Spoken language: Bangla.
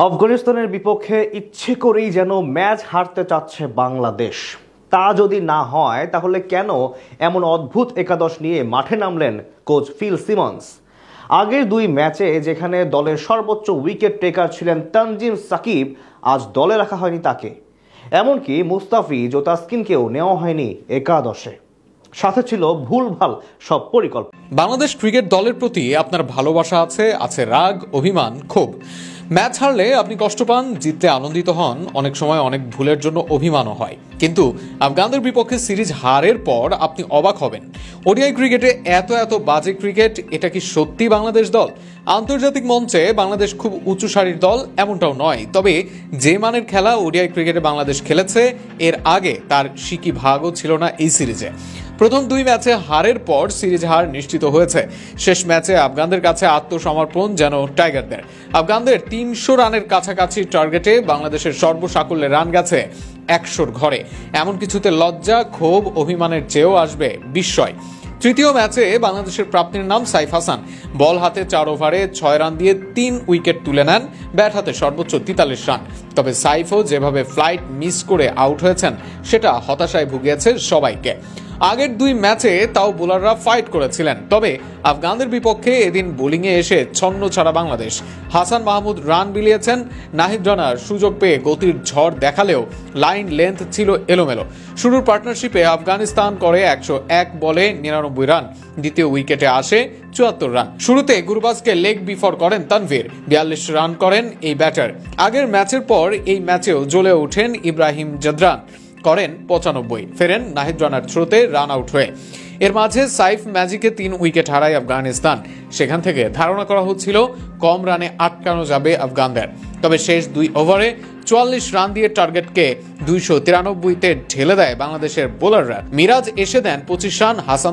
আফগানিস্তানের বিপক্ষে ইচ্ছে করেই যেন ম্যাচ হারতে চাচ্ছে বাংলাদেশ। তা যদি না হয় তাহলে কেন এমন অদ্ভুত একাদশ নিয়ে মাঠে নামলেন কোচ ফিল সিমন্স? আগের দুই ম্যাচে যেখানে দলের সর্বোচ্চ উইকেট টেকার ছিলেন তানজিম সাকিব, আজ দলে রাখা হয়নি তাকে। এমনকি মুস্তাফিজ ও তাসকিনকেও নেওয়া হয়নি একাদশে। সাথে ছিল ভুলভাল সব পরিকল্পনা। বাংলাদেশ ক্রিকেট দলের প্রতি আপনার ভালোবাসা আছে রাগ, অভিমান, ক্ষোভ। ম্যাচ হারলে আপনি কষ্ট পান, জিততে আনন্দিত হন, অনেক সময় অনেক ভুলের জন্য অভিমানও হয়। কিন্তু আফগানদের বিপক্ষে সিরিজ হারের পর আপনি অবাক হবেন। ওডিআই ক্রিকেটে এত বাজে ক্রিকেট, এটা কি সত্যি বাংলাদেশ দল? আন্তর্জাতিক মঞ্চে বাংলাদেশ খুব উঁচু সারির দল এমনটাও নয়, তবে যে মানের খেলা ওডিআই ক্রিকেটে বাংলাদেশ খেলেছে এর আগে তার সিকি ভাগও ছিল না এই সিরিজে। প্রথম দুই ম্যাচে হারের পর সিরিজ হার নিশ্চিত হয়েছে। শেষ ম্যাচে আফগানদের কাছে আত্মসমর্পণ যেন টাইগারদের। আফগানদের 300 রানের কাছাকাছি টার্গেটে বাংলাদেশের সর্বসাকুল্যে রান গেছে 100-র ঘরে। এমন কিছুতে লজ্জা, ক্ষোভ, অভিমানের চেয়েও আসবে বিস্ময়। তৃতীয় ম্যাচে বাংলাদেশের প্রাপ্তির নাম সাইফ হাসান। বল হাতে 4 ওভারে 6 রান দিয়ে 3 উইকেট তুলে নেন, ব্যাট হাতে সর্বোচ্চ 43 রান। তবে সাইফও যেভাবে ফ্লাইট মিস করে আউট হয়েছেন সেটা হতাশায় ভুগিয়েছে সবাইকে। আগের দুই ম্যাচে তাও বোলাররা ফাইট করেছিলেন, তবে আফগানদের বিপক্ষে এদিন বোলিংয়ে এসে ছন্ন ছাড়া বাংলাদেশ। হাসান মাহমুদ রান বিলিয়েছেন, নাহিদ রানার সুযোগ পেয়ে গতির ঝড় দেখালেও লাইন লেন্থ ছিল এলোমেলো। শুরুর পার্টনারশিপে আফগানিস্তান করে 101 বলে 99 রান, দ্বিতীয় উইকেটে আসে 74 রান। শুরুতে গুরবাজকে লেগ বিফোর করেন তানভীর, 42 রান করেন এই ব্যাটার। আগের ম্যাচের পর এই ম্যাচেও জ্বলে ওঠেন ইব্রাহিম জাদরান, করেন 95, ফেরেন নাহিদ রানার থ্রোতে রান আউট হয়ে। এর মাঝে সাইফ ম্যাজিকে 3 উইকেট হারায় আফগানিস্তান। সেখান থেকে ধারণা করা হচ্ছিল কম রানে আটকানো যাবে আফগানদের, তবে শেষ 2 ওভারে 44 রান দিয়ে টার্গেটকে 293-তে ঢেলে দেয় বাংলাদেশের বোলাররা। মিরাজ এসে দেন 25 রান, হাসান